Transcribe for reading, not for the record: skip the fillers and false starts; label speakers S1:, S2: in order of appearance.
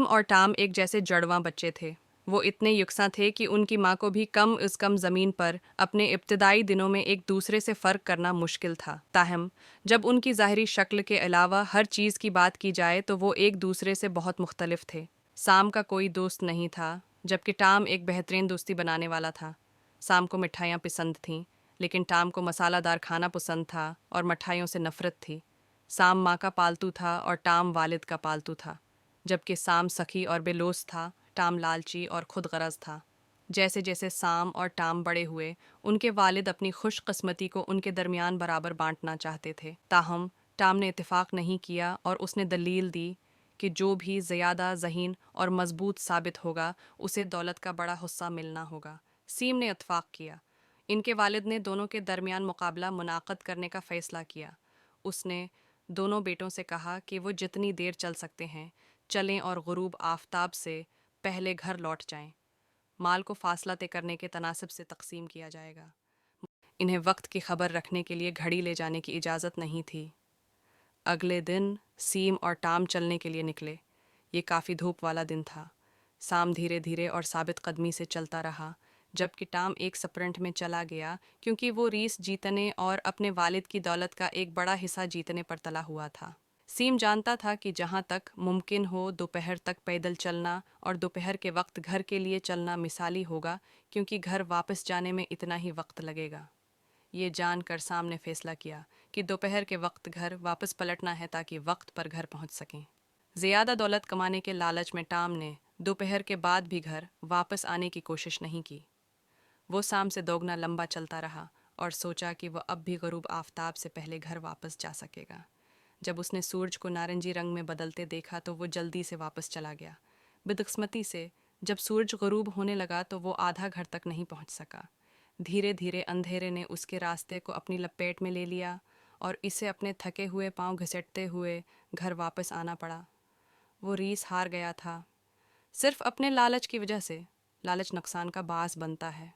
S1: Same اور Tom ایک جیسے جڑواں بچے تھے۔ وہ اتنے یکساں تھے کہ ان کی ماں کو بھی کم از کم زمین پر اپنے ابتدائی دنوں میں ایک دوسرے سے فرق کرنا مشکل تھا۔ تاہم جب ان کی ظاہری شکل کے علاوہ ہر چیز کی بات کی جائے تو وہ ایک دوسرے سے بہت مختلف تھے۔ سام کا کوئی دوست نہیں تھا، جبکہ ٹام ایک بہترین دوستی بنانے والا تھا۔ سام کو مٹھائیاں پسند تھیں، لیکن ٹام کو مسالہ دار کھانا پسند تھا اور مٹھائیوں سے نفرت تھی۔ سام ماں کا پالتو تھا اور ٹام والد کا پالتو تھا۔ جبکہ سام سخی اور بے لوث تھا، ٹام لالچی اور خود غرض تھا۔ جیسے جیسے سام اور ٹام بڑے ہوئے، ان کے والد اپنی خوش قسمتی کو ان کے درمیان برابر بانٹنا چاہتے تھے۔ تاہم ٹام نے اتفاق نہیں کیا اور اس نے دلیل دی کہ جو بھی زیادہ ذہین اور مضبوط ثابت ہوگا اسے دولت کا بڑا حصہ ملنا ہوگا۔ سیم نے اتفاق کیا۔ ان کے والد نے دونوں کے درمیان مقابلہ منعقد کرنے کا فیصلہ کیا۔ اس نے دونوں بیٹوں سے کہا کہ وہ جتنی دیر چل سکتے ہیں چلیں اور غروب آفتاب سے پہلے گھر لوٹ جائیں۔ مال کو فاصلہ طے کرنے کے تناسب سے تقسیم کیا جائے گا۔ انہیں وقت کی خبر رکھنے کے لیے گھڑی لے جانے کی اجازت نہیں تھی۔ اگلے دن سیم اور ٹام چلنے کے لیے نکلے۔ یہ کافی دھوپ والا دن تھا۔ سام دھیرے دھیرے اور ثابت قدمی سے چلتا رہا، جبکہ ٹام ایک سپرنٹ میں چلا گیا کیونکہ وہ ریس جیتنے اور اپنے والد کی دولت کا ایک بڑا حصہ جیتنے پر تلا ہوا تھا۔ سیم جانتا تھا کہ جہاں تک ممکن ہو دوپہر تک پیدل چلنا اور دوپہر کے وقت گھر کے لیے چلنا مثالی ہوگا، کیونکہ گھر واپس جانے میں اتنا ہی وقت لگے گا۔ یہ جان کر سام نے فیصلہ کیا کہ دوپہر کے وقت گھر واپس پلٹنا ہے تاکہ وقت پر گھر پہنچ سکیں۔ زیادہ دولت کمانے کے لالچ میں ٹام نے دوپہر کے بعد بھی گھر واپس آنے کی کوشش نہیں کی۔ وہ سام سے دوگنا لمبا چلتا رہا اور سوچا کہ وہ اب بھی غروب آفتاب سے پہلے گھر واپس جا سکے گا۔ جب اس نے سورج کو نارنجی رنگ میں بدلتے دیکھا تو وہ جلدی سے واپس چلا گیا۔ بدقسمتی سے جب سورج غروب ہونے لگا تو وہ آدھا گھر تک نہیں پہنچ سکا۔ دھیرے دھیرے اندھیرے نے اس کے راستے کو اپنی لپیٹ میں لے لیا اور اسے اپنے تھکے ہوئے پاؤں گھسیٹتے ہوئے گھر واپس آنا پڑا۔ وہ ریس ہار گیا تھا، صرف اپنے لالچ کی وجہ سے۔ لالچ نقصان کا باعث بنتا ہے۔